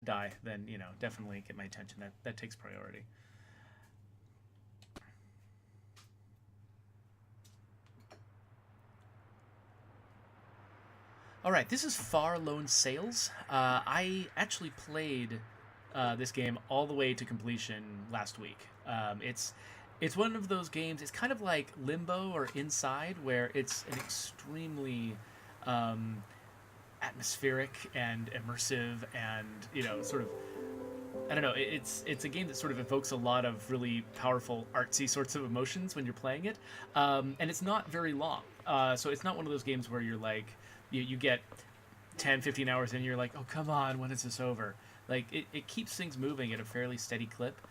die, then, you know, definitely get my attention. That takes priority. All right, this is Far Lone Sails. I actually played this game all the way to completion last week. It's one of those games. It's kind of like Limbo or Inside, where it's an extremely atmospheric and immersive, and you know, sort of. I don't know. It's a game that sort of evokes a lot of really powerful, artsy sorts of emotions when you're playing it, and it's not very long. So it's not one of those games where you're like, you get 10, 15 hours in, and you're like, oh come on, when is this over? Like it keeps things moving at a fairly steady clip.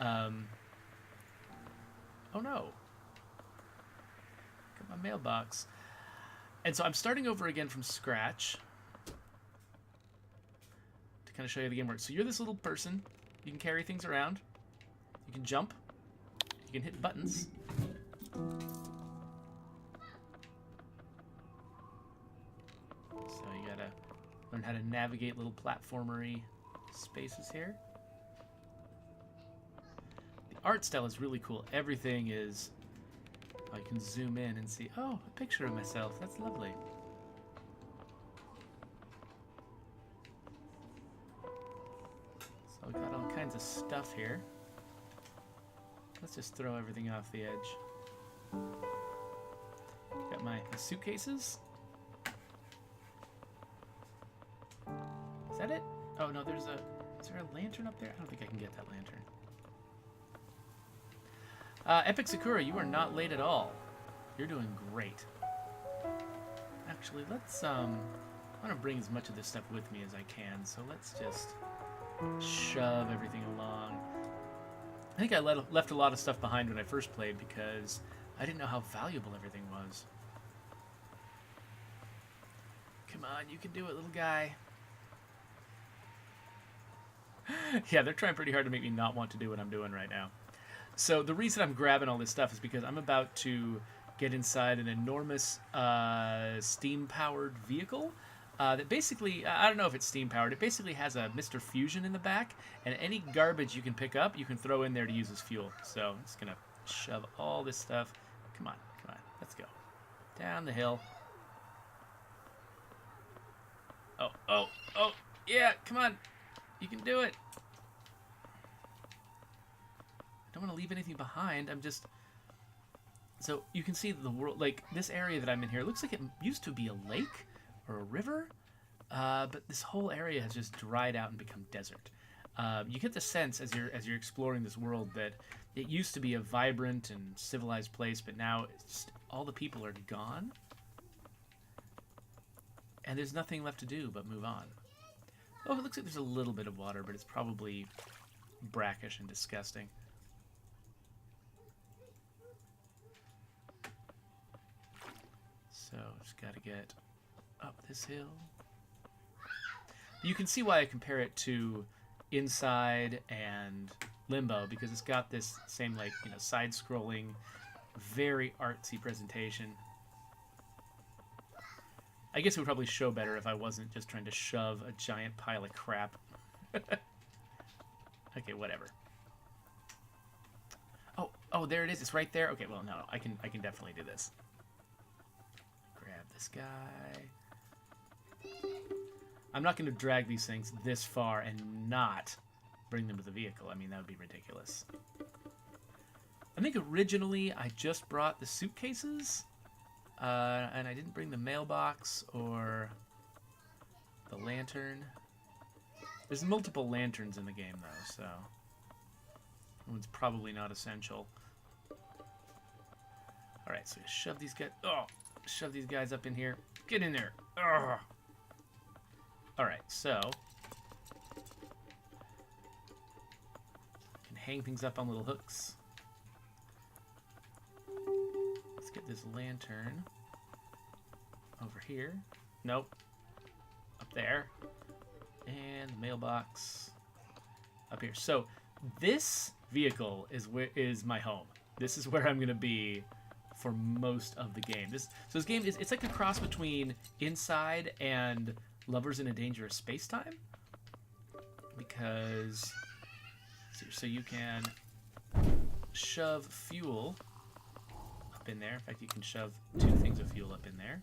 Oh no! Got my mailbox, and so I'm starting over again from scratch. Kind of show you the game works. So you're this little person. You can carry things around. You can jump. You can hit buttons. So you gotta learn how to navigate little platformery spaces here. The art style is really cool. Everything is... I can zoom in and see, oh, a picture of myself. That's lovely. We got all kinds of stuff here. Let's just throw everything off the edge. Got my suitcases. Is that it? Oh no, is there a lantern up there? I don't think I can get that lantern. Epic Sakura, you are not late at all. You're doing great. Actually, let's I want to bring as much of this stuff with me as I can, so let's just shove everything along. I think I left a lot of stuff behind when I first played because I didn't know how valuable everything was. Come on, you can do it, little guy. Yeah, they're trying pretty hard to make me not want to do what I'm doing right now. So the reason I'm grabbing all this stuff is because I'm about to get inside an enormous steam-powered vehicle. That basically, I don't know if it's steam powered, it basically has a Mr. Fusion in the back, and any garbage you can pick up, you can throw in there to use as fuel. So I'm just going to shove all this stuff. Come on, let's go. Down the hill. Oh, yeah, come on. You can do it. I don't want to leave anything behind, I'm just... So you can see the world, like this area that I'm in here, looks like it used to be a lake or a river, but this whole area has just dried out and become desert. You get the sense as you're exploring this world that it used to be a vibrant and civilized place, but now it's just, all the people are gone, and there's nothing left to do but move on. Oh, it looks like there's a little bit of water, but it's probably brackish and disgusting. So just gotta get up this hill. You can see why I compare it to Inside and Limbo, because it's got this same, like, you know, side-scrolling, very artsy presentation. I guess it would probably show better if I wasn't just trying to shove a giant pile of crap. Okay, whatever. Oh, there it is. It's right there. Okay, well, no, I can definitely do this. Grab this guy. I'm not going to drag these things this far and not bring them to the vehicle. I mean, that would be ridiculous. I think originally I just brought the suitcases, and I didn't bring the mailbox or the lantern. There's multiple lanterns in the game, though, so that one's probably not essential. All right, so shove these guys. Oh, shove these guys up in here. Get in there. Ugh. All right, so can hang things up on little hooks. Let's get this lantern over here. Nope. Up there. And the mailbox up here. So this vehicle is my home. This is where I'm going to be for most of the game. So this game it's like a cross between Inside and Lovers in a Dangerous Space-Time, because so you can shove fuel up in there. In fact, you can shove 2 things of fuel up in there.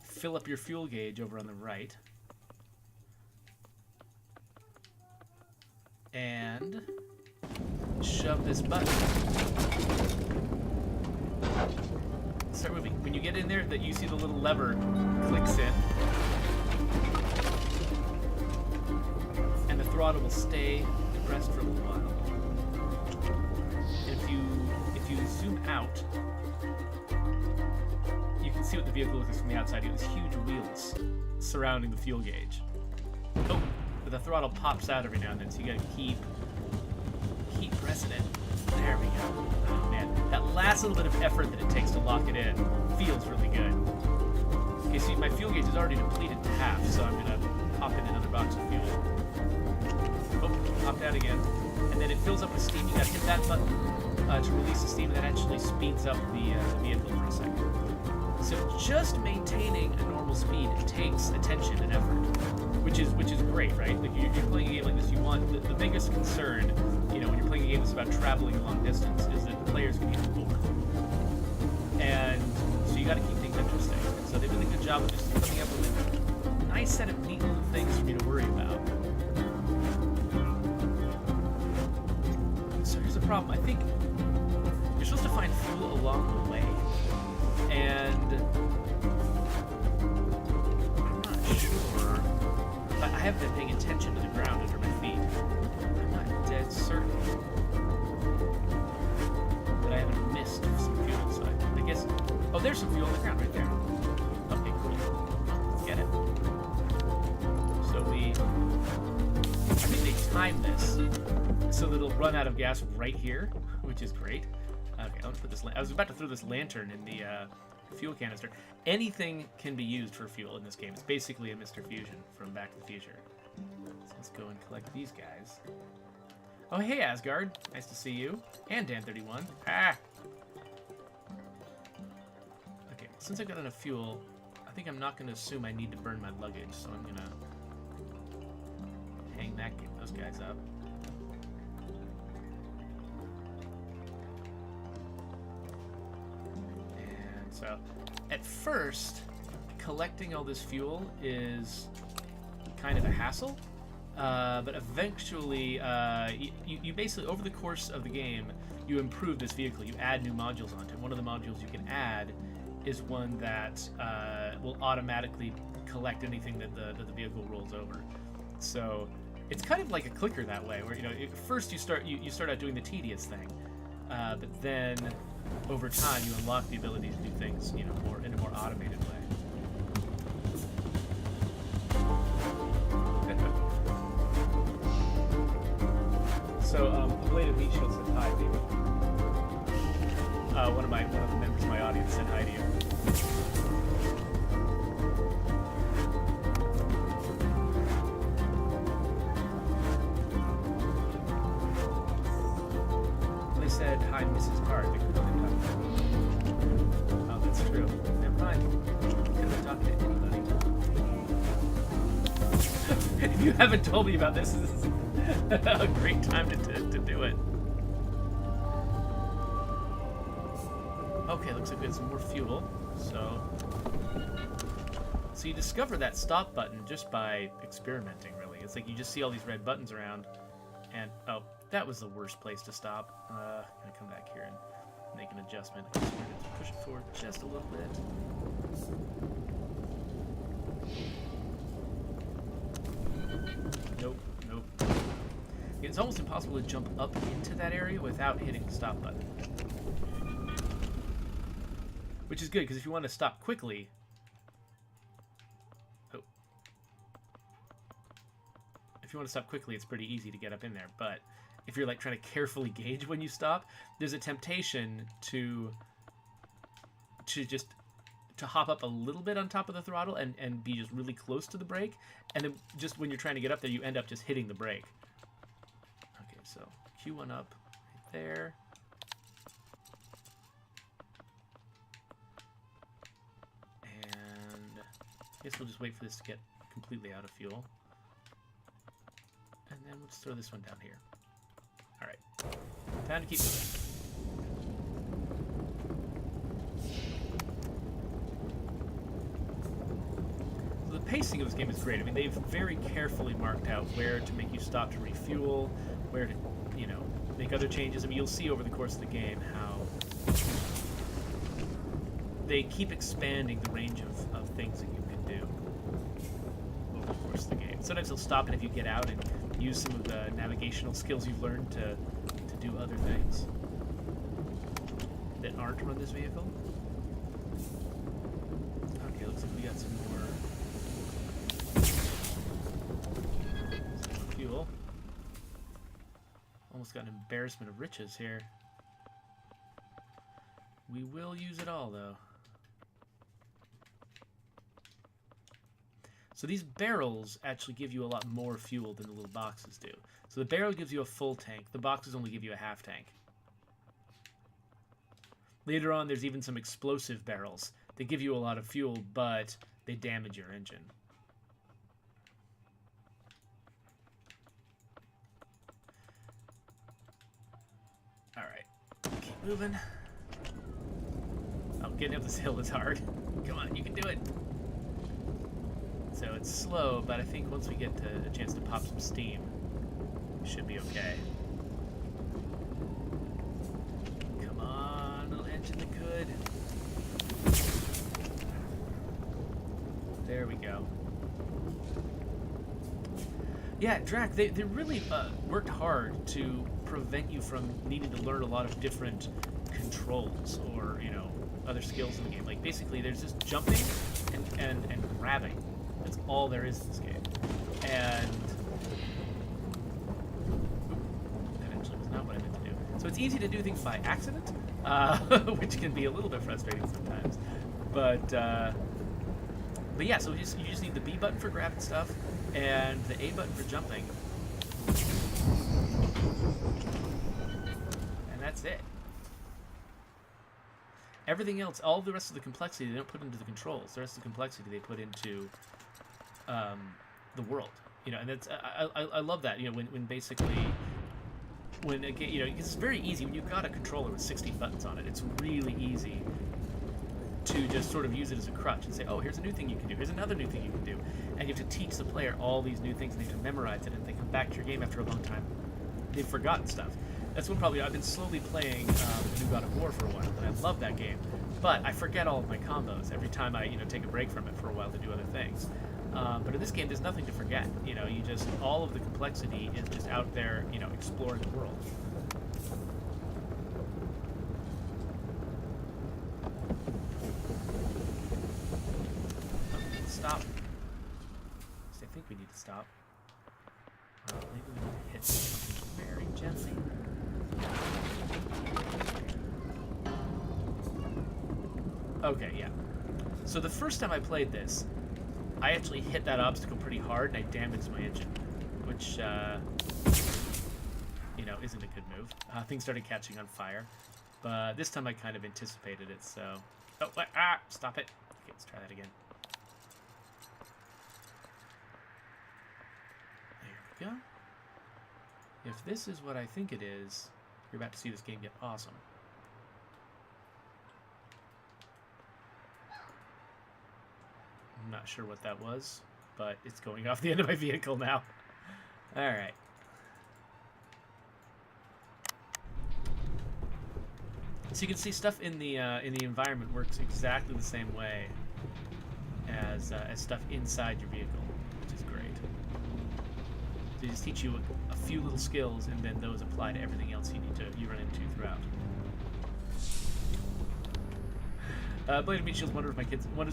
Fill up your fuel gauge over on the right. And shove this button. Start moving. When you get in there, that you see the little lever clicks in. And the throttle will stay at rest for a little while. And if you zoom out, you can see what the vehicle looks like from the outside. You have these huge wheels surrounding the fuel gauge. Oh, but the throttle pops out every now and then, so you gotta keep pressing it. There we go. Oh man, that last little bit of effort that it takes to lock it in feels really good. Okay, see, my fuel gauge is already depleted to half, so I'm gonna pop in another box of fuel. Oh, popped out again. And then it fills up with steam. You gotta hit that button to release the steam, and that actually speeds up the vehicle for a second. So just maintaining a normal speed takes attention and effort, which is great, right? Like you're playing a game like this, you want the biggest concern, you know, when you're playing a game that's about traveling a long distance, is that the players can get bored. And so you got to keep things interesting. So they did a good job of just coming up with a nice set of neat little things for me to worry about. So here's the problem. I think you're supposed to find fuel along the way. And I'm not sure. I haven't been paying attention to the ground under my feet. I'm not dead certain that I haven't missed some fuel. So I guess. Oh, there's some fuel on the ground right there. Okay, cool. Let's get it. So I think they time this so that it'll run out of gas right here, which is great. Okay, I'll put this. I was about to throw this lantern in the fuel canister. Anything can be used for fuel in this game. It's basically a Mr. Fusion from Back to the Future. So let's go and collect these guys. Oh, hey, Asgard. Nice to see you. And Dan31. Ah! Okay, since I've got enough fuel, I think I'm not going to assume I need to burn my luggage, so I'm going to hang those guys up. So, at first, collecting all this fuel is kind of a hassle, but eventually, you basically, over the course of the game, you improve this vehicle. You add new modules onto it. One of the modules you can add is one that will automatically collect anything that the vehicle rolls over. So, it's kind of like a clicker that way, where, you know, at first you start out doing the tedious thing, but then over time, you unlock the ability to do things, you know, in a more automated way. So, Bladed Meat Shield said hi, baby. One of the members of my audience said hi to you. They said hi, Mrs. Carr. Oh, that's true. Never mind. Could have talked to anybody. If you haven't told me about this is a great time to do it. Okay, looks like we have some more fuel. So you discover that stop button just by experimenting, really. It's like you just see all these red buttons around, and oh, that was the worst place to stop. I'm gonna come back here and make an adjustment. I guess we're gonna push it forward just a little bit. Nope. It's almost impossible to jump up into that area without hitting the stop button. Which is good, because if you want to stop quickly... Oh. If you want to stop quickly, it's pretty easy to get up in there, but if you're like trying to carefully gauge when you stop, there's a temptation to hop up a little bit on top of the throttle and be just really close to the brake, and then just when you're trying to get up there, you end up just hitting the brake. Okay, so Q1 up right there. And I guess we'll just wait for this to get completely out of fuel. then we'll just throw this one down here. All right. Time to keep moving. The pacing of this game is great. I mean, they've very carefully marked out where to make you stop to refuel, where to, you know, make other changes. I mean, you'll see over the course of the game how they keep expanding the range of things that you can do over the course of the game. Sometimes they'll stop it if you get out and use some of the navigational skills you've learned to do other things that aren't run this vehicle. Okay, looks like we got some more fuel. Almost got an embarrassment of riches here. We will use it all, though. So these barrels actually give you a lot more fuel than the little boxes do. So the barrel gives you a full tank. The boxes only give you a half tank. Later on, there's even some explosive barrels. They give you a lot of fuel, but they damage your engine. All right, keep moving. Oh, getting up this hill is hard. Come on, you can do it. So it's slow, but I think once we get to a chance to pop some steam, we should be okay. Come on, little engine that could. There we go. Yeah, Drac, they really worked hard to prevent you from needing to learn a lot of different controls or, you know, other skills in the game. Like, basically, there's just jumping and grabbing. That's all there is to this game. And that actually was not what I meant to do. So it's easy to do things by accident, which can be a little bit frustrating sometimes. But yeah, so you just need the B button for grabbing stuff and the A button for jumping. And that's it. Everything else, all the rest of the complexity, they don't put into the controls. The rest of the complexity they put into the world, you know, and that's I love that, you know, when basically when again, you know, it's very easy when you've got a controller with 60 buttons on it. It's really easy to just sort of use it as a crutch and say, oh, here's a new thing you can do, here's another new thing you can do, and you have to teach the player all these new things and they have to memorize it, and they come back to your game after a long time, they've forgotten stuff. That's one problem. I've been slowly playing the new God of War for a while, and I love that game, but I forget all of my combos every time I, you know, take a break from it for a while to do other things. But in this game, there's nothing to forget. You know, you just, all of the complexity is just out there, you know, exploring the world. Stop. I think we need to stop. Maybe we need to hit something very gently. Okay, yeah. So the first time I played this, I actually hit that obstacle pretty hard and I damaged my engine, which, you know, isn't a good move. Things started catching on fire, but this time I kind of anticipated it, so... Oh, stop it. Okay, let's try that again. There we go. If this is what I think it is, you're about to see this game get awesome. I'm not sure what that was, but it's going off the end of my vehicle now. Alright. So you can see stuff in the environment works exactly the same way as stuff inside your vehicle, which is great. So they just teach you a few little skills, and then those apply to everything else you run into throughout. Bladed Meat Shields wonders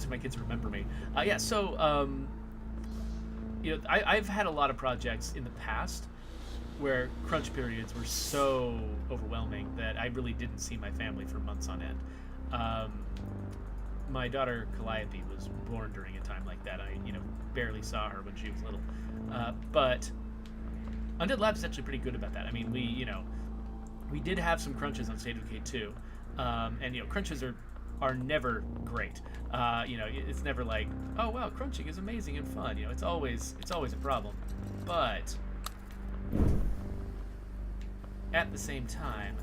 if my kids remember me. Yeah, so you know, I've had a lot of projects in the past where crunch periods were so overwhelming that I really didn't see my family for months on end. My daughter Calliope was born during a time like that. I, you know, barely saw her when she was little. But Undead Labs is actually pretty good about that. I mean, we did have some crunches on State of Decay 2, and you know, crunches are never great. You know, it's never like, oh wow, crunching is amazing and fun. You know, it's always a problem. But at the same time,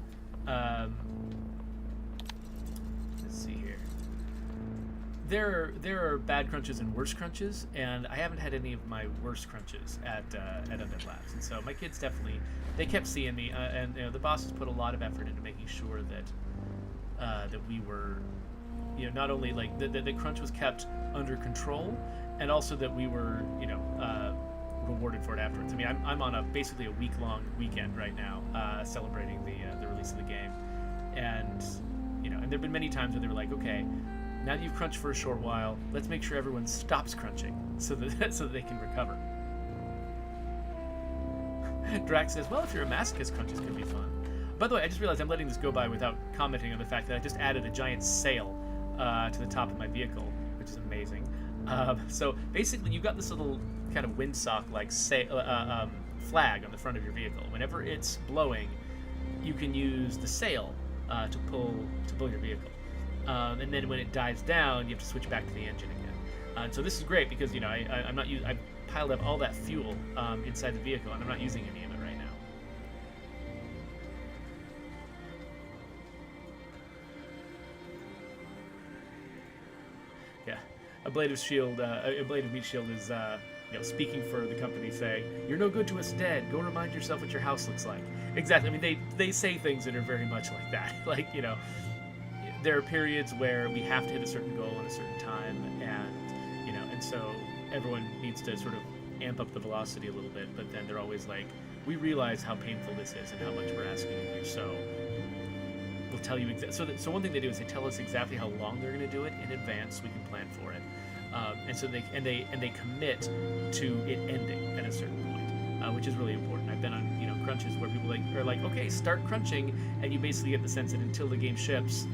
let's see here. There are bad crunches and worse crunches, and I haven't had any of my worst crunches at Undead Labs. And so my kids definitely, they kept seeing me, and the bosses put a lot of effort into making sure that we were, not only like the crunch was kept under control, and also that we were, rewarded for it afterwards. I mean, I'm on basically a week-long weekend right now, celebrating the release of the game, and and there've been many times where they were like, okay, now that you've crunched for a short while, let's make sure everyone stops crunching so that they can recover. Drax says, well, if you're a masochist, crunches can be fun. By the way, I just realized I'm letting this go by without commenting on the fact that I just added a giant sail to the top of my vehicle, which is amazing. So basically, you've got this little kind of windsock-like flag on the front of your vehicle. Whenever it's blowing, you can use the sail to pull your vehicle. And then when it dies down, you have to switch back to the engine again. And so this is great because I piled up all that fuel inside the vehicle, and I'm not using any of it right now. Yeah, a blade of meat shield is speaking for the company, saying, "You're no good to us dead. Go remind yourself what your house looks like." Exactly. I mean, they say things that are very much like that. Like, there are periods where we have to hit a certain goal in a certain time, and so everyone needs to sort of amp up the velocity a little bit, but then they're always like, we realize how painful this is and how much we're asking of you, so we'll tell you exactly. So one thing they do is they tell us exactly how long they're going to do it in advance so we can plan for it. And so they commit to it ending at a certain point, which is really important. I've been on crunches where people are like, okay, start crunching, and you basically get the sense that until the game ships,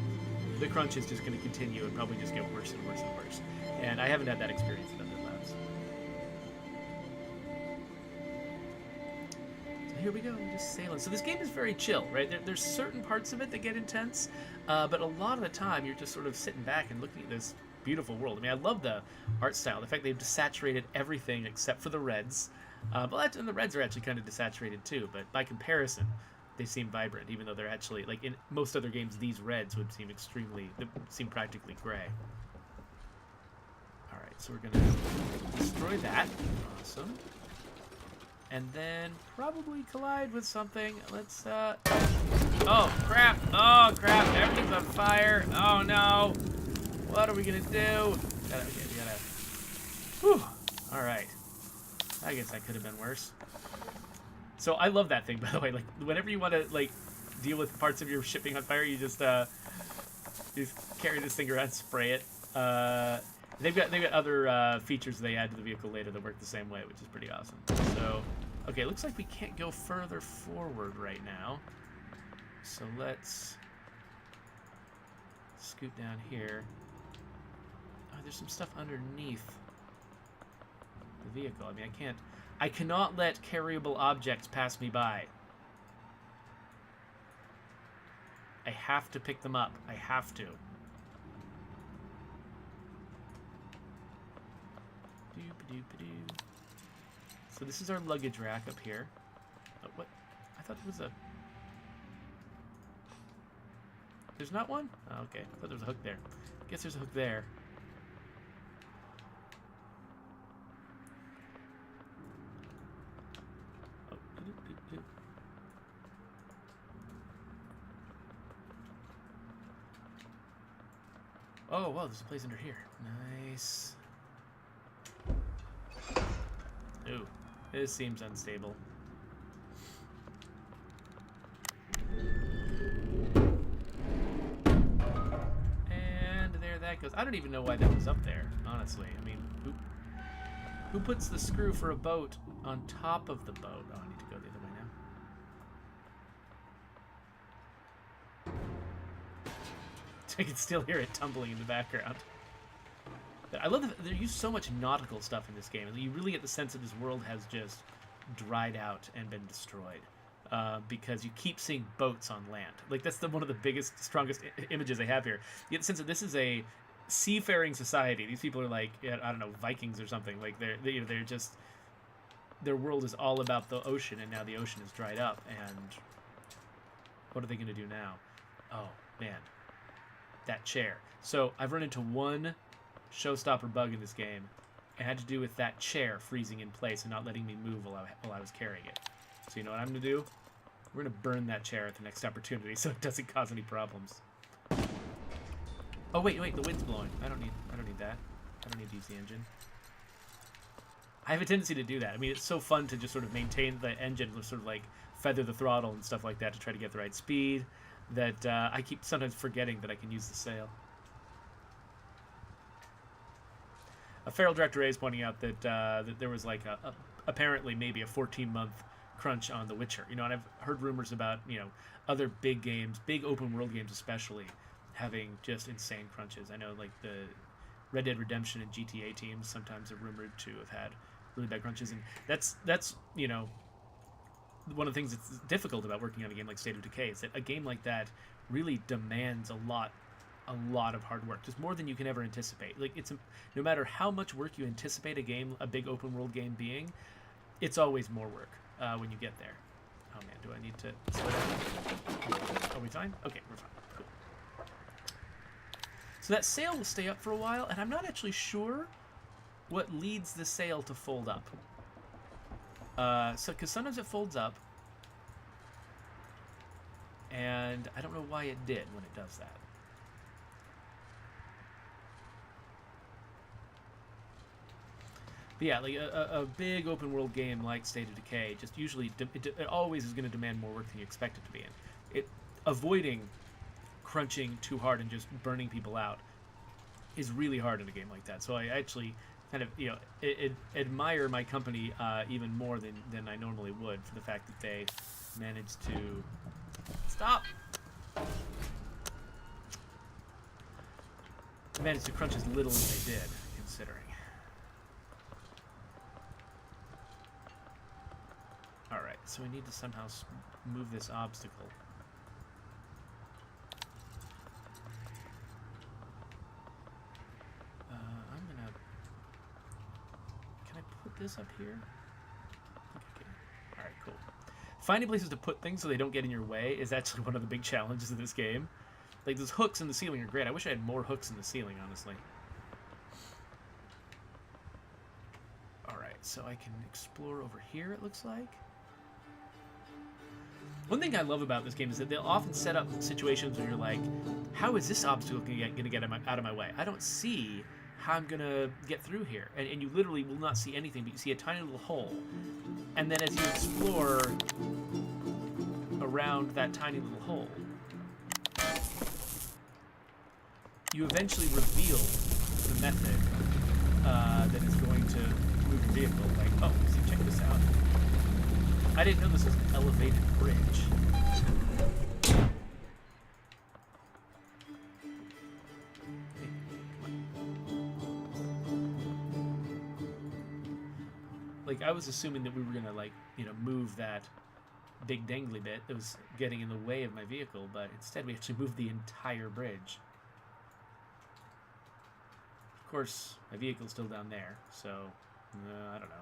the crunch is just going to continue and probably just get worse and worse and worse. And I haven't had that experience at Undead Labs. So here we go, we're just sailing. So this game is very chill, right? There's certain parts of it that get intense, but a lot of the time you're just sort of sitting back and looking at this beautiful world. I mean, I love the art style. The fact they've desaturated everything except for the reds. And the reds are actually kind of desaturated too, but by comparison, they seem vibrant, even though they're actually, like in most other games, these reds would seem practically gray. All right, so we're gonna destroy that. Awesome. And then probably collide with something. Let's, oh, crap. Oh, crap. Everything's on fire. Oh, no. What are we gonna do? We gotta... Whew. All right. I guess that could have been worse. So I love that thing, by the way. Like, whenever you want to like deal with parts of your ship being on fire, you just carry this thing around, spray it. They've got other features they add to the vehicle later that work the same way, which is pretty awesome. So, okay, it looks like we can't go further forward right now. So let's scoot down here. Oh, there's some stuff underneath the vehicle. I mean, I cannot let carryable objects pass me by. I have to pick them up. I have to. Doop-a-doop-a-doo. So this is our luggage rack up here. Oh, what? I thought it was a... There's not one? Oh, okay. I thought there was a hook there. I guess there's a hook there. Oh, wow, there's a place under here. Nice. Ooh, this seems unstable. And there that goes. I don't even know why that was up there, honestly. I mean, who puts the screw for a boat on top of the boat? Oh, I need to go the other way now. I can still hear it tumbling in the background. But I love that they use so much nautical stuff in this game. You really get the sense that this world has just dried out and been destroyed. Because you keep seeing boats on land. Like, that's one of the biggest, strongest images I have here. You get the sense that this is a seafaring society. These people are like, I don't know, Vikings or something. Like, they're just... Their world is all about the ocean, and now the ocean is dried up, and What are they going to do now? Oh, man. That chair. So I've run into one showstopper bug in this game. It had to do with that chair freezing in place and not letting me move while I was carrying it. So you know what I'm going to do? We're going to burn that chair at the next opportunity so it doesn't cause any problems. Oh, wait, the wind's blowing. I don't need that. I don't need to use the engine. I have a tendency to do that. I mean, it's so fun to just sort of maintain the engine, sort of like feather the throttle and stuff like that to try to get the right speed, that I keep sometimes forgetting that I can use the sail. A Feral Director A is pointing out that that there was like apparently maybe a 14-month crunch on The Witcher. You know, and I've heard rumors about, you know, other big games, big open world games especially, having just insane crunches. I know like the Red Dead Redemption and GTA teams sometimes are rumored to have had really bad crunches, and that's you know, one of the things that's difficult about working on a game like State of Decay is that a game like that really demands a lot of hard work, just more than you can ever anticipate. Like no matter how much work you anticipate a big open world game being, it's always more work when you get there. Oh man, do I need to slow down? Are we fine? Okay, we're fine. Cool. So that sail will stay up for a while, and I'm not actually sure what leads the sail to fold up. Because sometimes it folds up, and I don't know why it did when it does that. But yeah, like a big open world game like State of Decay just usually it always is going to demand more work than you expect it to be in. Avoiding crunching too hard and just burning people out is really hard in a game like that. So I actually kind of, you know, admire my company even more than I normally would for the fact that they managed to managed to crunch as little as they did, considering. All right, so we need to somehow move this obstacle. This up here? Okay. Alright, cool. Finding places to put things so they don't get in your way is actually one of the big challenges of this game. Like, those hooks in the ceiling are great. I wish I had more hooks in the ceiling, honestly. Alright, so I can explore over here, it looks like. One thing I love about this game is that they'll often set up situations where you're like, how is this obstacle going to get out of my way? I don't see how I'm gonna get through here, and you literally will not see anything, but you see a tiny little hole, and then as you explore around that tiny little hole, you eventually reveal the method that is going to move your vehicle. Like, oh, see, check this out. I didn't know this was an elevated bridge. Like, I was assuming that we were gonna, like, you know, move that big dangly bit that was getting in the way of my vehicle, but instead we actually moved the entire bridge. Of course, my vehicle's still down there, so I don't know.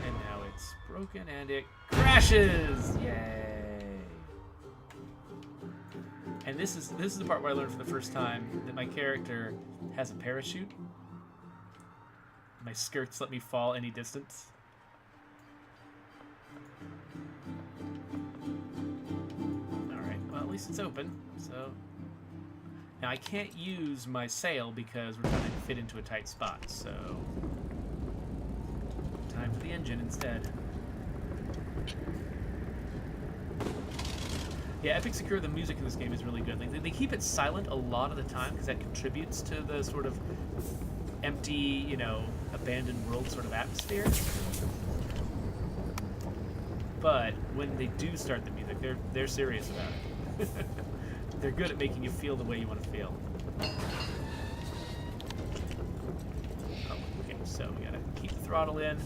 And now it's broken and it crashes! Yay! And this is the part where I learned for the first time that my character has a parachute. My skirts let me fall any distance. Alright, well at least it's open, so... Now I can't use my sail because we're trying to fit into a tight spot, so... Time for the engine instead. Yeah, Epic Secure, the music in this game is really good. Like, they keep it silent a lot of the time because that contributes to the sort of empty, you know, abandoned world sort of atmosphere. But when they do start the music, they're serious about it. They're good at making you feel the way you want to feel. Oh, okay, so we gotta keep the throttle in,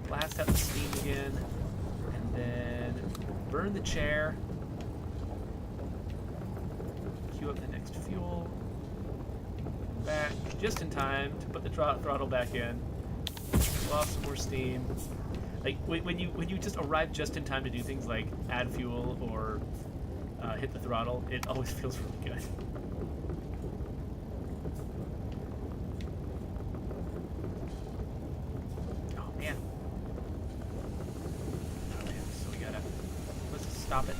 blast out the steam again, and then burn the chair, queue up the next fuel, back just in time to put the throttle back in. Blow off some more steam. Like when you just arrive just in time to do things like add fuel or hit the throttle, it always feels really good. Oh man. So let's stop it.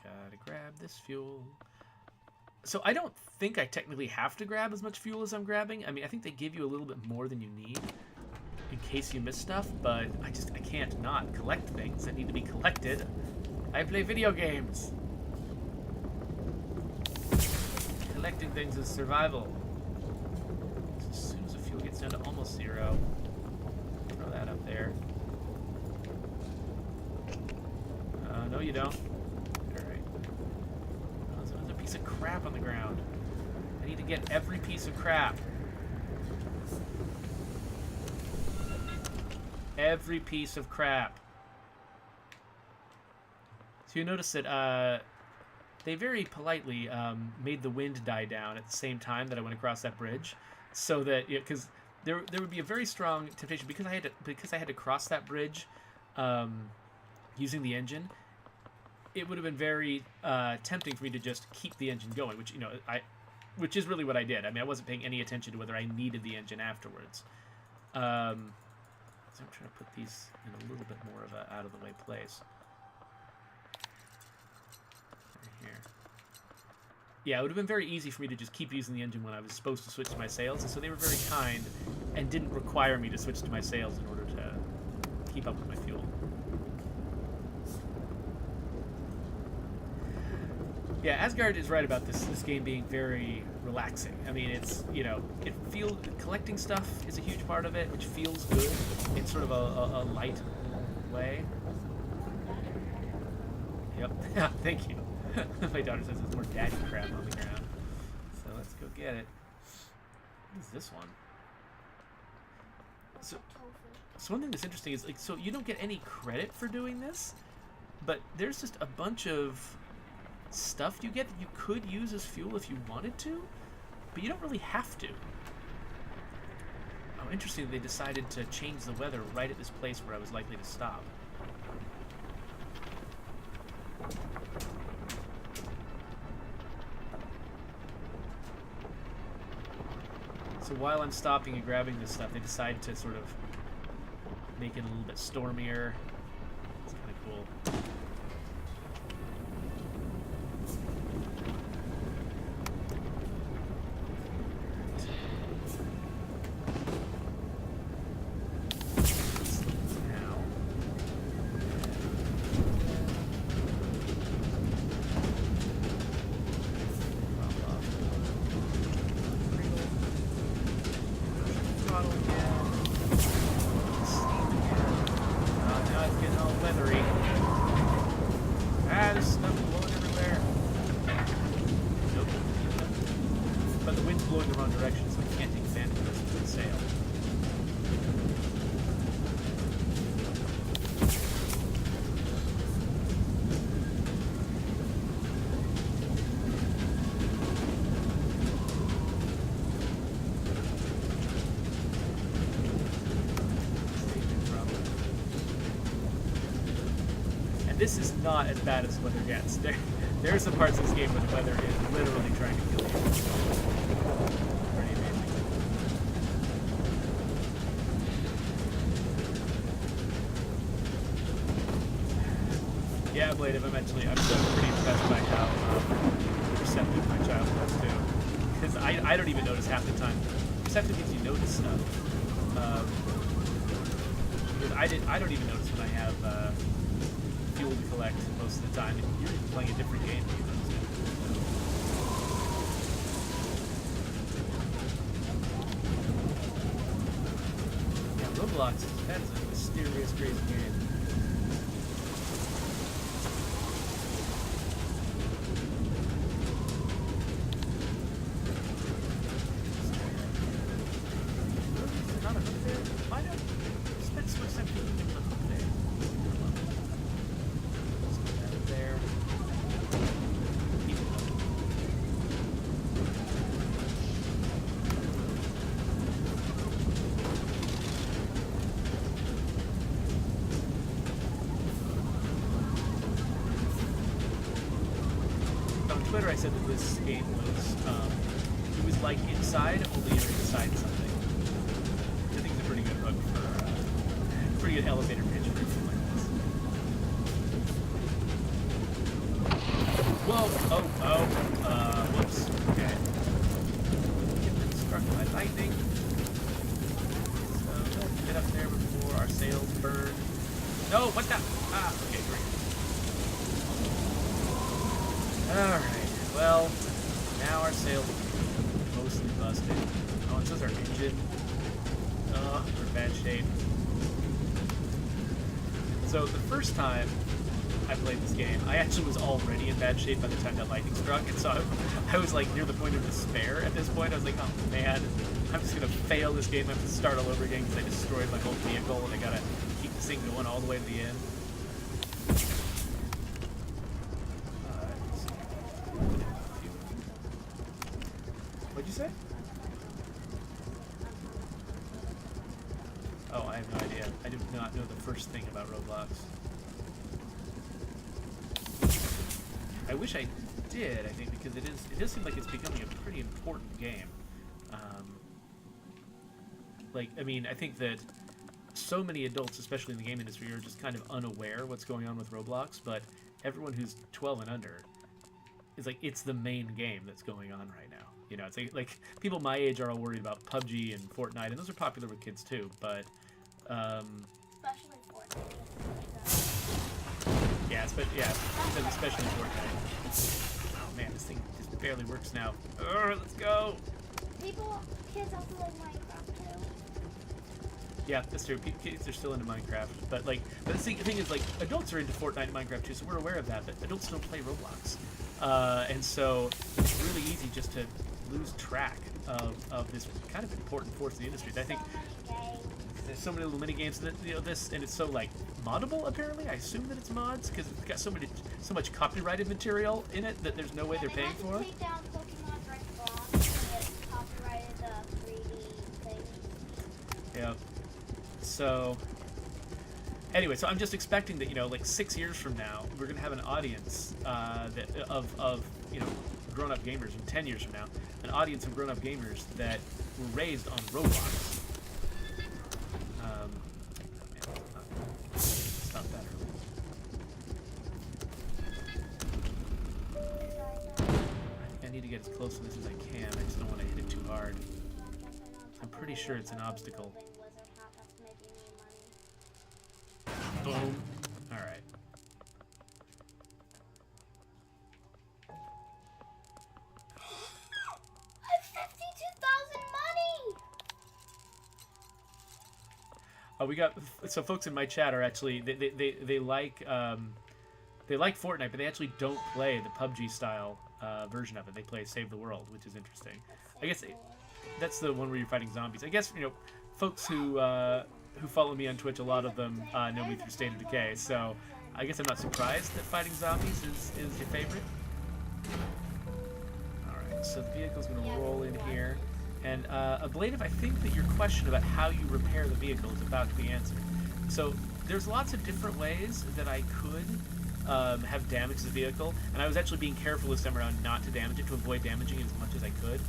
Gotta grab this fuel. So I don't think I technically have to grab as much fuel as I'm grabbing. I mean, I think they give you a little bit more than you need in case you miss stuff, but I can't not collect things that need to be collected. I play video games. Collecting things is survival. So as soon as the fuel gets down to almost 0, throw that up there. No you don't. Alright. Oh, there's another piece of crap on the ground. I need to get every piece of crap. Every piece of crap. So you notice that they very politely made the wind die down at the same time that I went across that bridge, so that because there would be a very strong temptation because I had to cross that bridge using the engine. It would have been very tempting for me to just keep the engine going, which is really what I did. I mean, I wasn't paying any attention to whether I needed the engine afterwards. So I'm trying to put these in a little bit more of a out-of-the-way place. Right here. Yeah, it would have been very easy for me to just keep using the engine when I was supposed to switch to my sails, and so they were very kind and didn't require me to switch to my sails in order to keep up with my fuel. Yeah, Asgard is right about this game being very relaxing. I mean, it's, collecting stuff is a huge part of it, which feels good in sort of a light way. Yep. Yeah, thank you. My daughter says there's more daddy crap on the ground. So let's go get it. What is this one? So one thing that's interesting is, so you don't get any credit for doing this, but there's just a bunch of stuff you get that you could use as fuel if you wanted to, but you don't really have to. Oh, interesting, they decided to change the weather right at this place where I was likely to stop. So while I'm stopping and grabbing this stuff, they decide to sort of make it a little bit stormier. It's kind of cool. This is not as bad as the weather gets. There are some parts of this game where the weather is literally trying to kill you. Pretty amazing. Yeah, Blade, I'm still pretty impressed by how receptive my child was too. Because I don't even notice half the time. Receptive means you notice stuff. Because I don't even notice when I have fuel to collect most of the time. You're even playing a different game. Yeah, Roblox, that is a mysterious, crazy game. Twitter, I said that this game was it was like Inside, only you're inside something. I think it's a pretty good hook for pretty good elevator pitch for something like this. Whoa! Whoops. Okay. Getting struck by lightning. So let's get up there before our sails burn. No, what the? Okay, great. Alright, well, now our sails are mostly busted. Oh, it says our engine. Oh, we're in bad shape. So the first time I played this game, I actually was already in bad shape by the time that lightning struck, and so I was like near the point of despair at this point. I was like, oh man, I'm just gonna fail this game. I have to start all over again because I destroyed my whole vehicle, and I gotta keep this thing going all the way to the end. What'd you say? Oh, I have no idea. I do not know the first thing about Roblox. I wish I did, I think, because it does seem like it's becoming a pretty important game. Like, I mean, I think that so many adults, especially in the game industry, are just kind of unaware what's going on with Roblox, but everyone who's 12 and under is like, it's the main game that's going on right now. You know, it's like people my age are all worried about PUBG and Fortnite, and those are popular with kids too, but especially Fortnite. Yeah, especially Fortnite. Oh man, this thing just barely works now. Let's go. Kids also like Minecraft too. Yeah, that's true. Kids are still into Minecraft, but the thing is, like, adults are into Fortnite and Minecraft too, so we're aware of that. But adults don't play Roblox, and so it's really easy just to lose track of this kind of important force in the industry. I think there's so many little mini games that this, and it's so like moddable. Apparently, I assume that it's mods because it's got so much copyrighted material in it that there's no way they're paying for. Take down Pokemon Red Cross and it copyrighted the 3D thing. Yeah. So anyway, so I'm just expecting that like 6 years from now we're gonna have an audience of grown-up gamers, and 10 years from now an audience of grown-up gamers that were raised on Roblox. Stop that early. I think I need to get as close to this as I can. I just don't want to hit it too hard. I'm pretty sure it's an obstacle. Boom. Alright. I have 52,000 money! Oh, we got so folks in my chat are actually they like Fortnite, but they actually don't play the PUBG style version of it. They play Save the World, which is interesting. I guess that's the one where you're fighting zombies. I guess folks who follow me on Twitch, a lot of them know me through State of Decay, so I guess I'm not surprised that fighting zombies is your favorite. Alright, so the vehicle's going to roll in here. And Ablative, I think that your question about how you repair the vehicle is about to be answered. So there's lots of different ways that I could have damaged the vehicle, and I was actually being careful this time around not to damage it, to avoid damaging it as much as I could.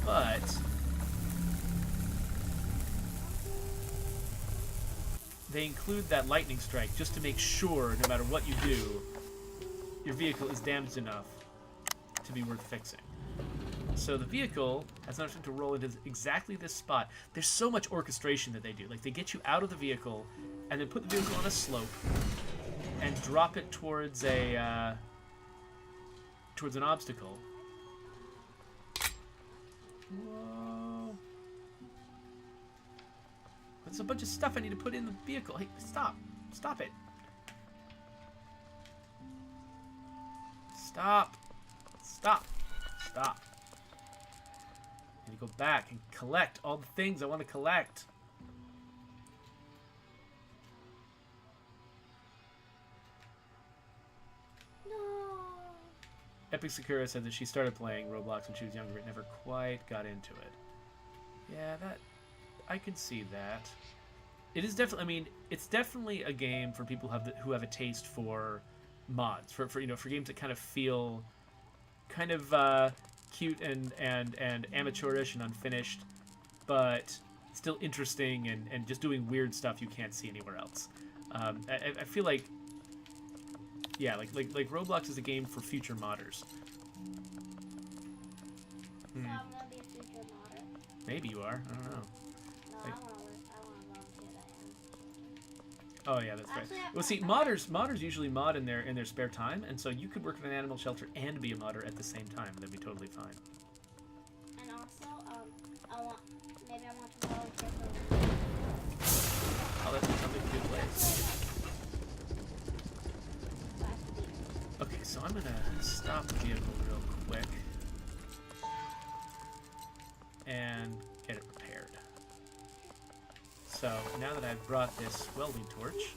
But they include that lightning strike just to make sure, no matter what you do, your vehicle is damaged enough to be worth fixing. So the vehicle has an option to roll into exactly this spot. There's so much orchestration that they do. Like, they get you out of the vehicle and then put the vehicle on a slope and drop it towards an obstacle. Whoa. There's a bunch of stuff I need to put in the vehicle. Hey, stop. Stop it. Stop. Stop. Stop. I need to go back and collect all the things I want to collect. No. Epic Sakura said that she started playing Roblox when she was younger, but never quite got into it. Yeah, I can see that. It is definitely. I mean, it's definitely a game for people who have a taste for mods, for games that kind of feel kind of cute and amateurish and unfinished, but still interesting and just doing weird stuff you can't see anywhere else. I feel like, yeah, like Roblox is a game for future modders. So I'm gonna be a future modder. Maybe you are. I don't know. No, Like- I wanna volunteer that I am. Oh yeah, that's right. Actually, Well, see, modders usually mod in their spare time, and so you could work at an animal shelter and be a modder at the same time. That'd be totally fine. And also, maybe I want to volunteer for. Oh, that sounds like a good place. Okay, so I'm gonna stop the vehicle real quick and get it repaired. So now that I've brought this welding torch,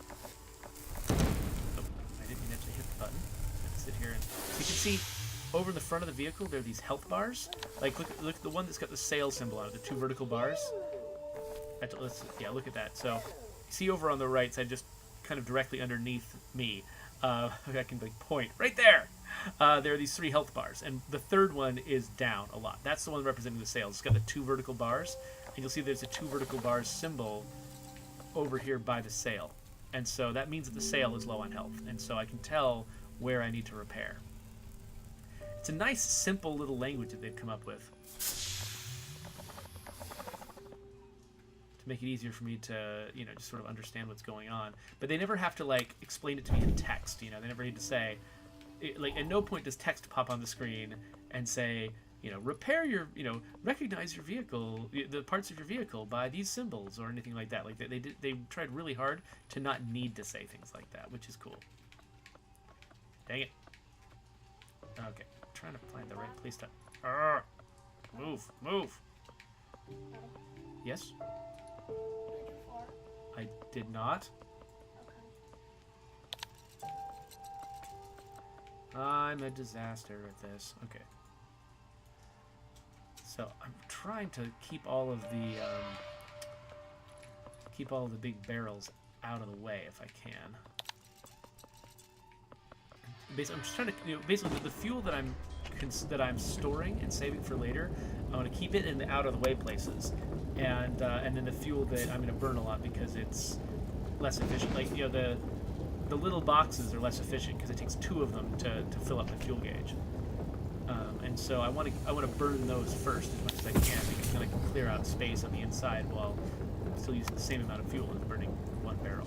oh, I didn't actually hit the button. Let's sit here and so you can see over in the front of the vehicle there are these health bars. Like look at the one that's got the sail symbol on it, the 2 vertical bars. Look at that. So see over on the right side, just kind of directly underneath me. I can like point right there. There are these 3 health bars, and the third one is down a lot. That's the one representing the sails. It's got the 2 vertical bars, and you'll see there's a 2 vertical bars symbol over here by the sail. And so that means that the sail is low on health, and so I can tell where I need to repair. It's a nice, simple little language that they've come up with to make it easier for me to, just sort of understand what's going on. But they never have to, like, explain it to me in text, They never need to say, at no point does text pop on the screen and say, repair your, recognize your vehicle, the parts of your vehicle by these symbols or anything like that. Like, they tried really hard to not need to say things like that, which is cool. Dang it. Okay, I'm trying to find the right place to... Move. Yes? I did not. I'm a disaster at this. Okay. So I'm trying to keep all of the big barrels out of the way if I can. Basically, I'm just trying to, basically the fuel that I'm storing and saving for later, I want to keep it in the out of the way places, and then the fuel that I'm going to burn a lot because it's less efficient. Like the little boxes are less efficient because it takes 2 of them to fill up the fuel gauge, and so I want to burn those first as much as I can because then I can clear out space on the inside while still using the same amount of fuel and burning 1 barrel.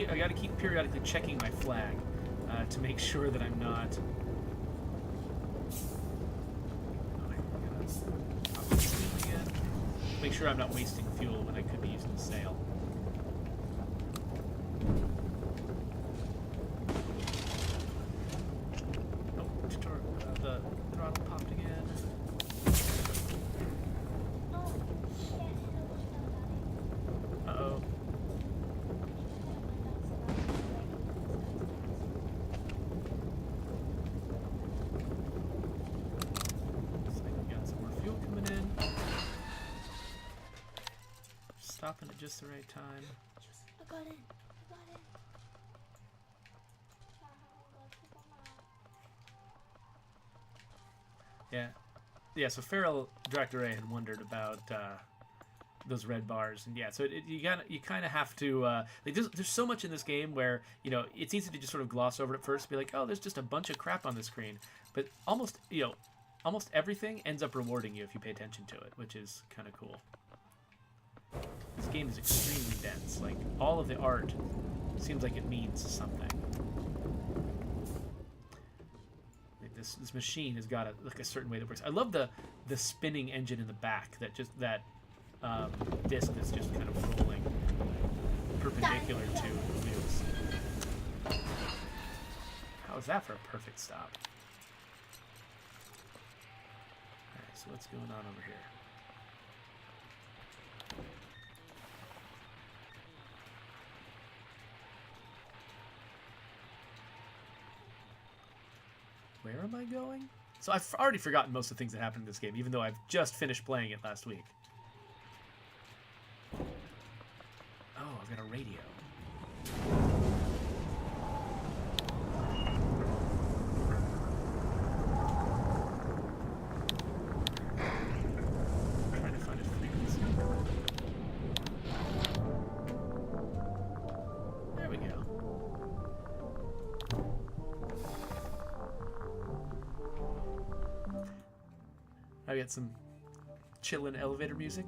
I got to keep periodically checking my flag to make sure that I'm not. Make sure I'm not wasting fuel when I could be using the sail. Oh, the throttle popped again. Uh-oh. Stopping at just the right time. I got in. Yeah. So Feral Director A had wondered about those red bars, and yeah. So you kind of have to like. There's so much in this game where it's easy to just sort of gloss over it at first, be like, oh, there's just a bunch of crap on the screen, but almost everything ends up rewarding you if you pay attention to it, which is kind of cool. This game is extremely dense. Like, all of the art seems like it means something. Like this machine has got a certain way that works. I love the spinning engine in the back that disc that's just kind of rolling perpendicular to the wheels. How is that for a perfect stop? Alright, so what's going on over here? Where am I going? So I've already forgotten most of the things that happened in this game, even though I've just finished playing it last week. Oh, I've got a radio. I'm trying to find a frequency. There we go. I got some chillin' elevator music.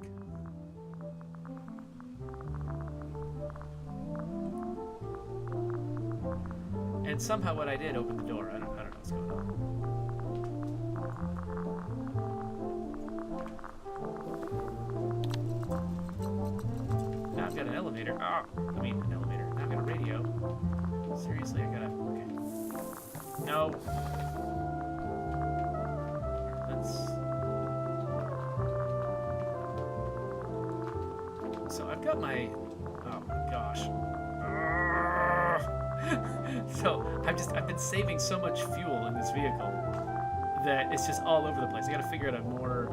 And somehow what I did opened the door. I don't know what's going on. Now I've got an elevator. Now I've got a radio. Seriously, I gotta... Okay. No. So I've got my... Oh my gosh. So I've been saving so much fuel in this vehicle that it's just all over the place. I gotta figure out a more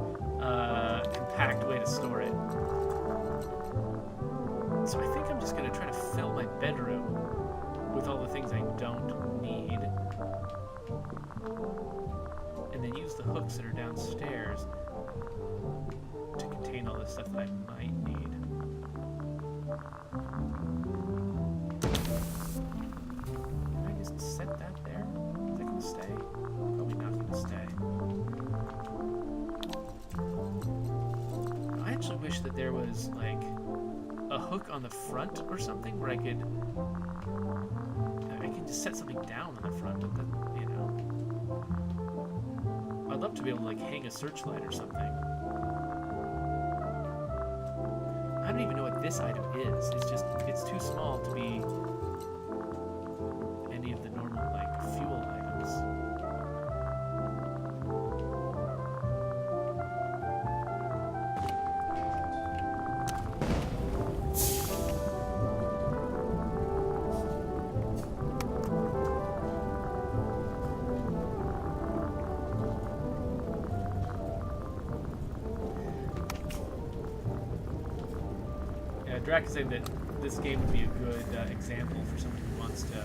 compact way to store it. So I think I'm just gonna try to fill my bedroom with all the things I don't need, and then use the hooks that are downstairs to contain all the stuff that I might need. Can I just set that there? Is it gonna stay? Probably not gonna stay. I actually wish that there was like a hook on the front or something where I can just set something down on the front, but then, you know, I'd love to be able to like hang a searchlight or something. I don't even know what this item is. It's too small to be any of the normal like fuel items. Drac is saying that this game would be a good example for someone who wants to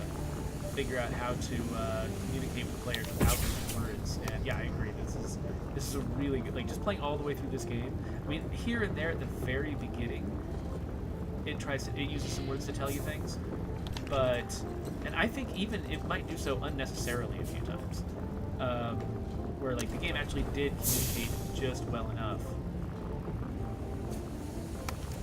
figure out how to communicate with players without using words. And yeah, I agree. This is a really good, like, just playing all the way through this game. I mean, here and there at the very beginning, it uses some words to tell you things, and I think even it might do so unnecessarily a few times, where like the game actually did communicate just well enough.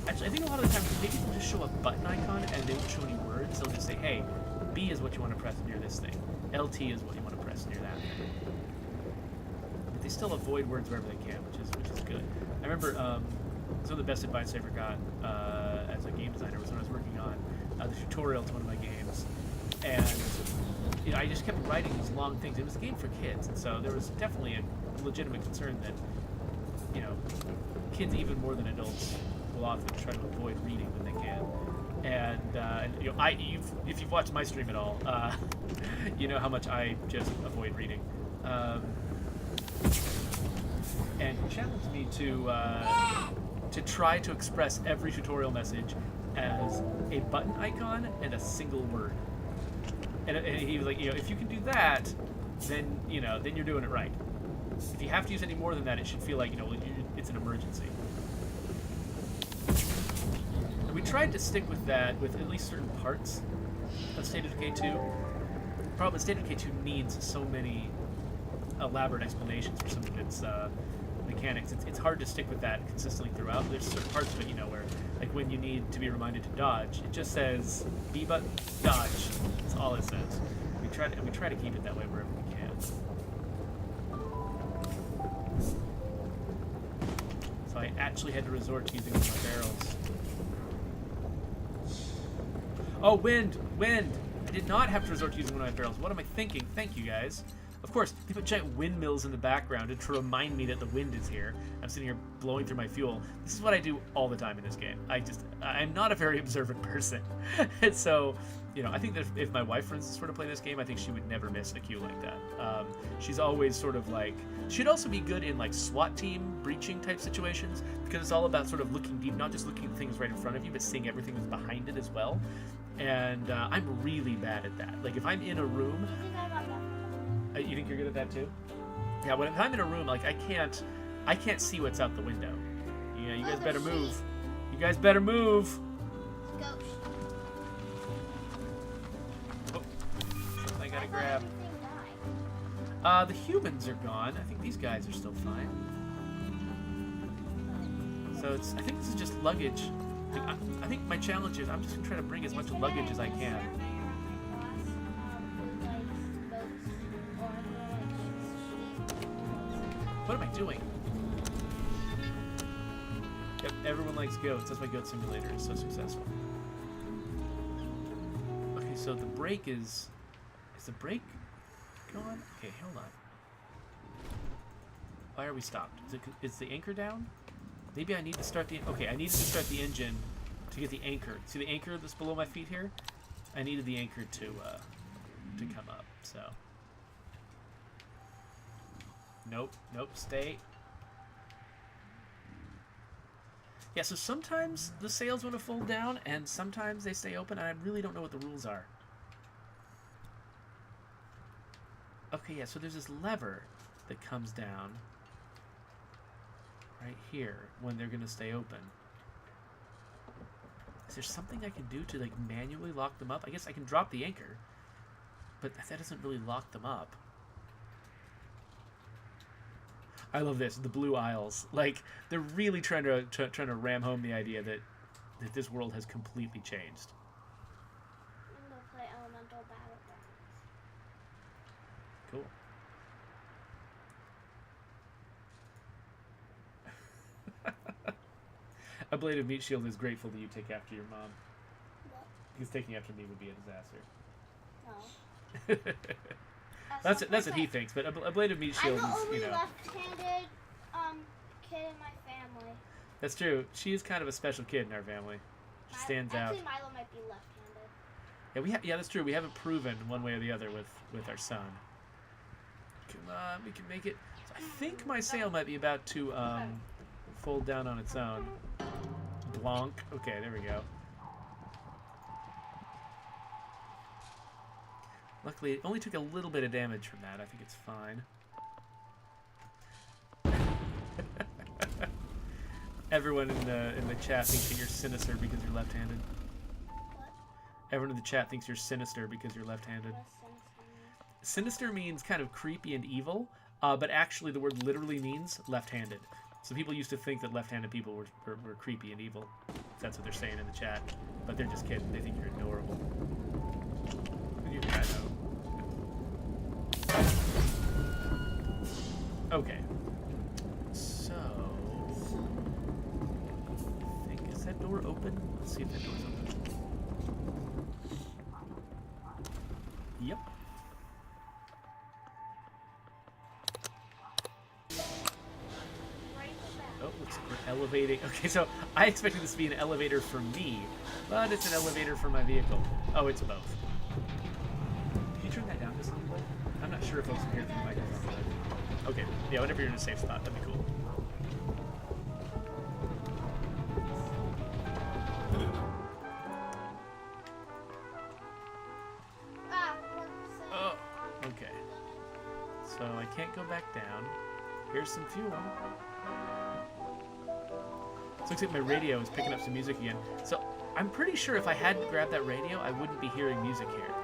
Actually, I think a lot of the time, maybe they'll just show a button icon and they won't show any words. They'll just say, hey, B is what you want to press near this thing. LT is what you want to press near that thing. But they still avoid words wherever they can, which is good. I remember some of the best advice I ever got as a game designer was when I was working on the tutorial to one of my games. And you know, I just kept writing these long things. It was a game for kids, and so there was definitely a legitimate concern that, you know, kids even more than adults will often try to avoid reading when they can, and you know, if you've watched my stream at all, you know how much I just avoid reading, and he challenged me to try to express every tutorial message as a button icon and a single word, and he was like, you know, if you can do that, then you know, then you're doing it right. If you have to use any more than that, it should feel like, you know, it's an emergency. And we tried to stick with that with at least certain parts of State of Decay 2. The problem is State of Decay 2 needs so many elaborate explanations for some of its mechanics. It's hard to stick with that consistently throughout. There's certain parts of it, you know, where like when you need to be reminded to dodge, it just says B button, dodge. That's all it says. We try to keep it that way wherever we can. So I actually had to resort to using one of my barrels. Oh, wind! Wind! I did not have to resort to using one of my barrels. What am I thinking? Thank you, guys. Of course, they put giant windmills in the background to remind me that the wind is here. I'm sitting here blowing through my fuel. This is what I do all the time in this game. I'm not a very observant person. And so, you know, I think that if my wife, for instance, were to play this game, I think she would never miss a cue like that. She's always sort of like, she'd also be good in like SWAT team breaching type situations, because it's all about sort of looking deep, not just looking at things right in front of you, but seeing everything that's behind it as well. And I'm really bad at that. Like if I'm in a room, you think you're good at that too? Yeah, if I'm in a room, like I can't see what's out the window. You know, you guys better move. You guys better move. Ghost. Oh, something I gotta grab. The humans are gone. I think these guys are still fine. So I think this is just luggage. Like, I think my challenge is I'm just gonna try to bring as much luggage as I can. What am I doing? Yep, everyone likes goats. That's why Goat Simulator is so successful. Okay, so the brake is the brake gone? Okay, hold on. Why are we stopped? Is the anchor down? Maybe I need to start the... Okay, I needed to start the engine to get the anchor. See the anchor that's below my feet here? I needed the anchor to come up, so... Nope, stay. Yeah, so sometimes the sails want to fold down, and sometimes they stay open, and I really don't know what the rules are. Okay, yeah, so there's this lever that comes down right here when they're going to stay open. Is there something I can do to, like, manually lock them up? I guess I can drop the anchor, but that doesn't really lock them up. I love this, the Blue Isles. Like, they're really trying to ram home the idea that this world has completely changed. I'm gonna play Elemental Battlegrounds. Cool. A blade of meat shield is grateful that you take after your mom. What? Because taking after me would be a disaster. No. That's what he thinks, but a blade of meat shield I'm the is, only you know... left-handed kid in my family. That's true. She is kind of a special kid in our family. She stands out. Actually, Milo might be left-handed. Yeah, that's true. We haven't proven one way or the other with our son. Come on, we can make it. So I think my sail might be about to fold down on its own. Blanc. Okay, there we go. Luckily, it only took a little bit of damage from that. I think it's fine. Everyone in the chat thinks that you're sinister because you're left-handed. What? Everyone in the chat thinks you're sinister because you're left-handed. Sinister means kind of creepy and evil, but actually the word literally means left-handed. So people used to think that left-handed people were creepy and evil. That's what they're saying in the chat. But they're just kidding. They think you're adorable. You think I know. Okay. So... is that door open? Let's see if that door's open. Yep. Oh, looks like we're elevating. Okay, so I expected this to be an elevator for me, but it's an elevator for my vehicle. Oh, it's both. Can you turn that down just a little bit? I'm not sure if folks can hear it through the microphone, but... Okay, yeah, whenever you're in a safe spot, that'd be cool. Oh, okay. So I can't go back down. Here's some fuel. So it looks like my radio is picking up some music again. So I'm pretty sure if I hadn't grabbed that radio, I wouldn't be hearing music here.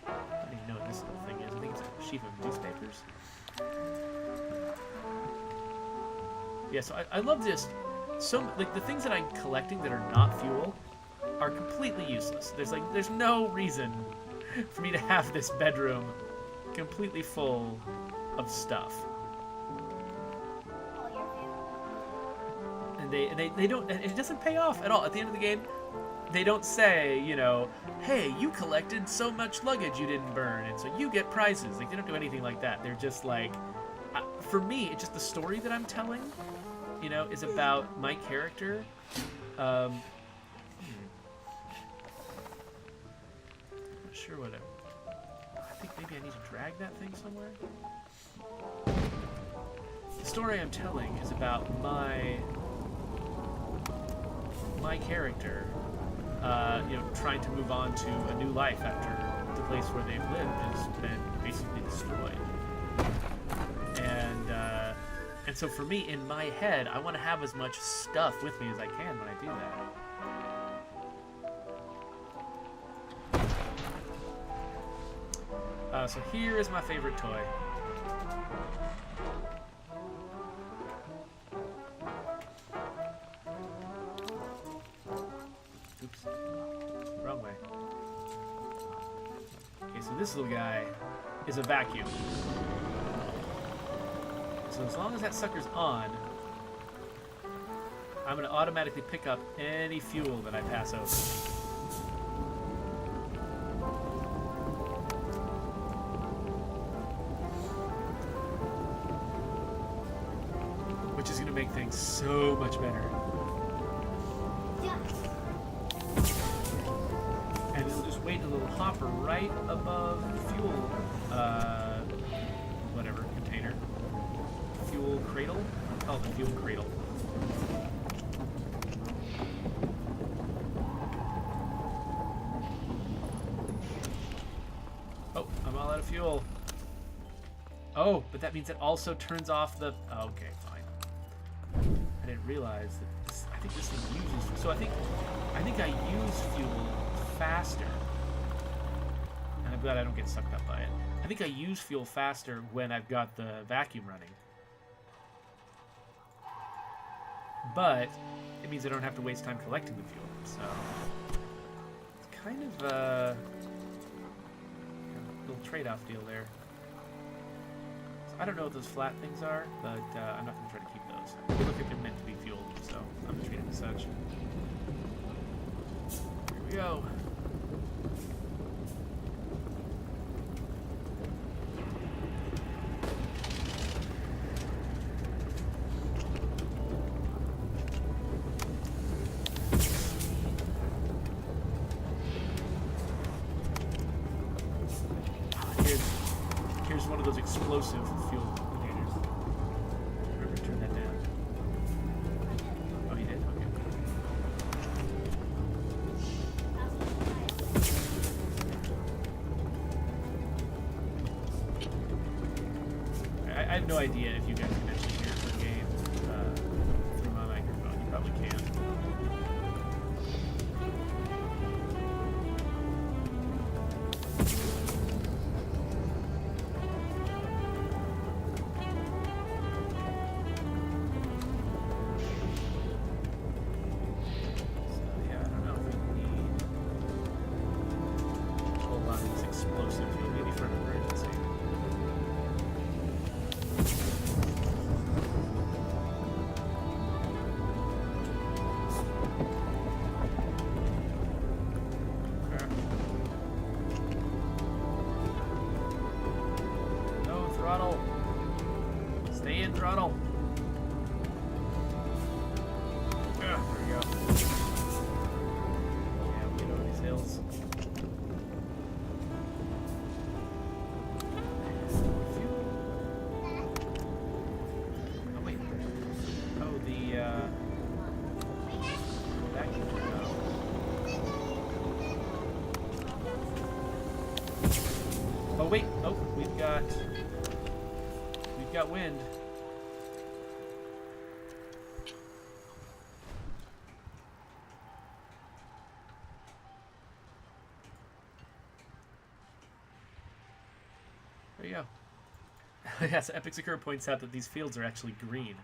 I don't even know what this little thing is. I think it's a sheaf of newspapers. Yeah, so I love this. So, like, the things that I'm collecting that are not fuel are completely useless. There's no reason for me to have this bedroom completely full of stuff. And they don't, it doesn't pay off at all. At the end of the game, they don't say, you know, hey, you collected so much luggage you didn't burn, and so you get prizes. Like, they don't do anything like that. They're just like, for me, it's just the story that I'm telling, you know, is about my character Not sure what I think maybe I need to drag that thing somewhere. The story I'm telling is about my character, trying to move on to a new life after the place where they've lived has been basically destroyed. And so for me, in my head, I want to have as much stuff with me as I can when I do that. So here is my favorite toy. Oops. Wrong way. Okay, so this little guy is a vacuum. So as long as that sucker's on, I'm going to automatically pick up any fuel that I pass over. Which is going to make things so much better. And it'll just wait a little hopper right above the fuel, whatever, container. Fuel cradle? I'll call it the fuel cradle. Oh, I'm all out of fuel. Oh, but that means it also turns off the... Oh, okay, fine. I didn't realize that this... I think this thing uses... So I think I use fuel faster. And I'm glad I don't get sucked up by it. I think I use fuel faster when I've got the vacuum running. But it means I don't have to waste time collecting the fuel. So it's kind of a little trade-off deal there. So I don't know what those flat things are, but I'm not going to try to keep those. They look like they're meant to be fueled, so I'm going to treat them as such. Here we go. Here's one of those explosive fuel containers. Remember to turn that down. Oh, you did? Okay. I have no idea if you guys can actually hear the game through my microphone. You probably can. Stay in throttle. There we go. Yeah, we get over these hills. Oh wait. Oh, the vacuum turned off. Oh wait. Oh, we've got wind. There you go. Yes, Epic Sakura points out that these fields are actually green.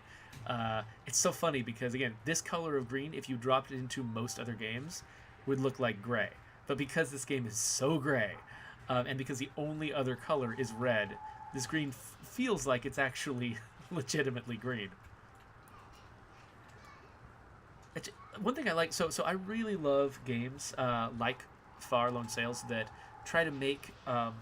It's so funny because, again, this color of green, if you dropped it into most other games, would look like gray. But because this game is so gray, and because the only other color is red, this green feels like it's actually legitimately green. One thing I like, so I really love games like Far Lone Sails that try to make, to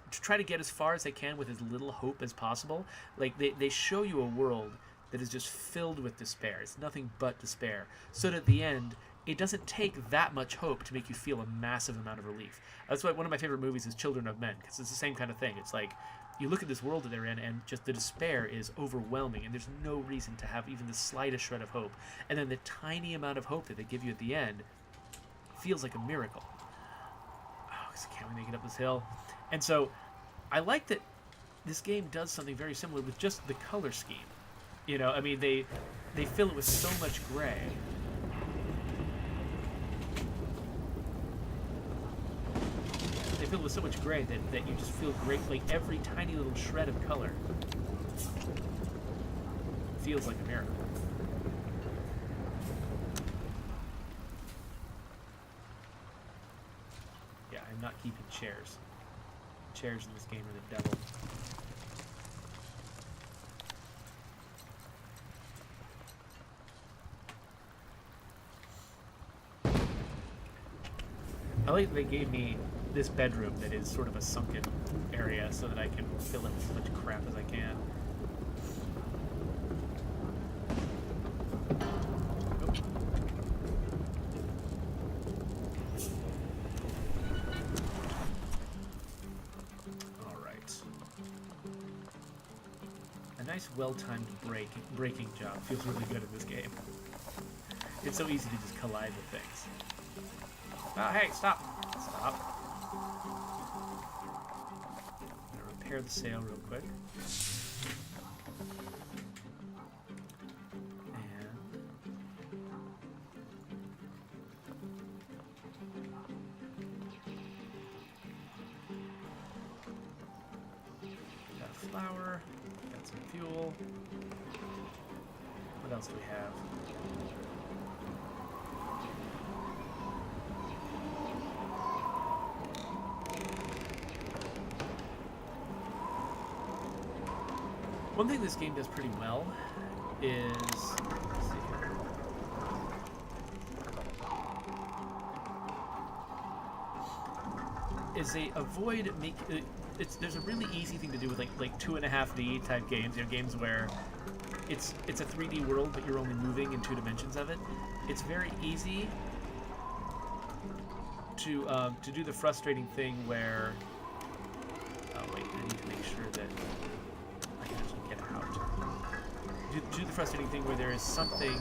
try to get as far as they can with as little hope as possible. Like they show you a world that is just filled with despair. It's nothing but despair. So that at the end, it doesn't take that much hope to make you feel a massive amount of relief. That's why one of my favorite movies is Children of Men, because it's the same kind of thing. It's like you look at this world that they're in, and just the despair is overwhelming, and there's no reason to have even the slightest shred of hope. And then the tiny amount of hope that they give you at the end feels like a miracle. Oh, 'cause can't we make it up this hill? And so I like that this game does something very similar with just the color scheme. You know, I mean, they fill it with so much gray. They fill it with so much gray that you just feel great. Like every tiny little shred of color feels like a miracle. Yeah, I'm not keeping chairs. Chairs in this game are the devil. I like that they gave me this bedroom that is sort of a sunken area so that I can fill it with as much crap as I can. Alright. A nice well-timed braking job feels really good in this game. It's so easy to just collide with things. Oh, hey, stop! Stop. I'm gonna repair the sail real quick. And got a flour, got some fuel. What else do we have? One thing this game does pretty well is, let's see here. Is they avoid there's a really easy thing to do with like 2.5D type games, you know, games where it's a 3D world but you're only moving in 2 dimensions of it. It's very easy to do the frustrating thing where, oh wait, I need to make sure that I can actually get out. Do the frustrating thing where there is something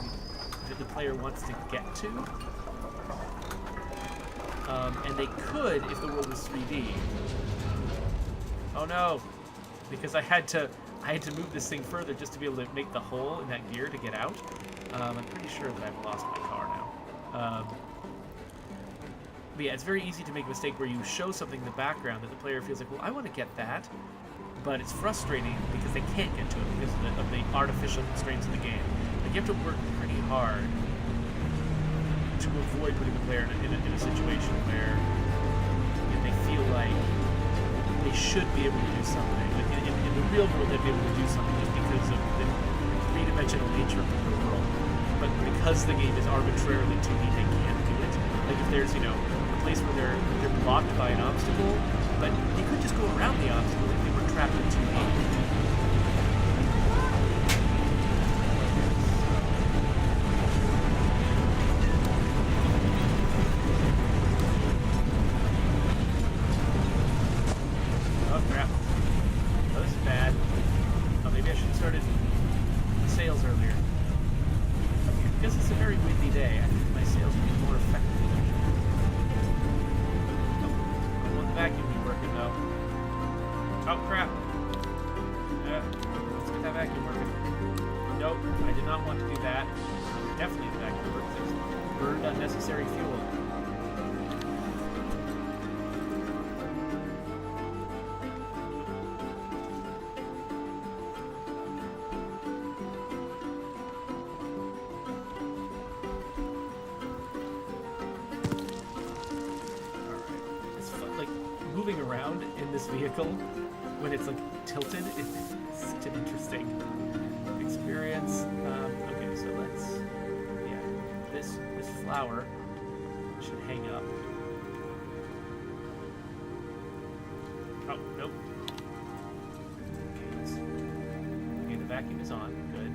that the player wants to get to, and they could if the world was 3D. Oh no, because I had to move this thing further just to be able to make the hole in that gear to get out. I'm pretty sure that I've lost my car now. But yeah, it's very easy to make a mistake where you show something in the background that the player feels like, well, I want to get that, but it's frustrating because they can't get to it because of the artificial constraints of the game. Like, you have to work pretty hard to avoid putting the player in a situation where they feel like they should be able to do something. Like in the real world, they'd be able to do something just because of the three-dimensional nature of the world. But because the game is arbitrarily 2D, they can't do it. Like if there's, you know, a place where they're blocked by an obstacle, but they could just go around the obstacle if they were trapped in 2D. Moving around in this vehicle when it's like tilted, it's such an interesting experience. Okay, so let's, yeah, this flower should hang up. Oh, nope. Okay, the vacuum is on, good.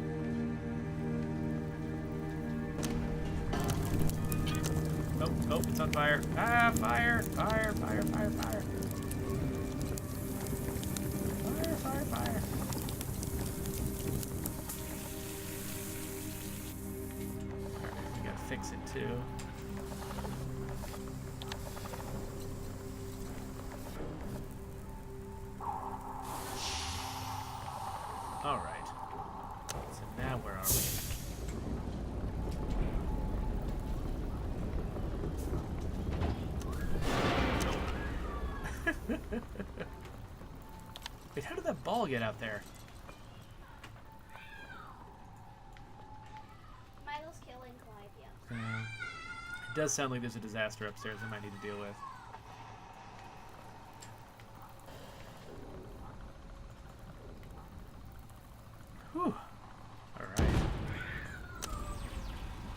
on fire. Ah, fire, fire, fire, fire, fire. Fire, fire, fire. Alright, we gotta fix it too. Alright. So now where are we? Wait, how did that ball get out there? Michael's killing Clive, yeah. It does sound like there's a disaster upstairs I might need to deal with. Whew. Alright.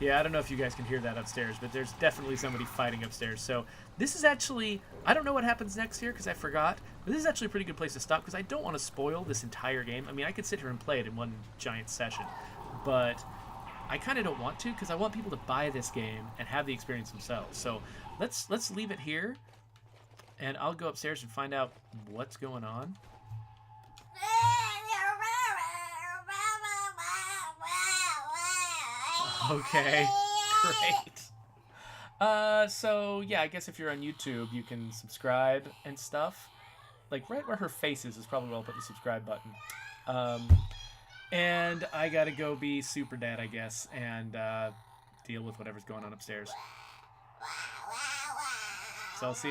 Yeah, I don't know if you guys can hear that upstairs, but there's definitely somebody fighting upstairs. So this is actually, I don't know what happens next here because I forgot, but this is actually a pretty good place to stop because I don't want to spoil this entire game. I mean, I could sit here and play it in one giant session, but I kind of don't want to because I want people to buy this game and have the experience themselves. So let's leave it here, and I'll go upstairs and find out what's going on. Okay, great. So yeah, I guess if you're on YouTube, you can subscribe and stuff. Like right where her face is probably where I'll put the subscribe button. And I gotta go be super dad, I guess, and deal with whatever's going on upstairs. So I'll see you.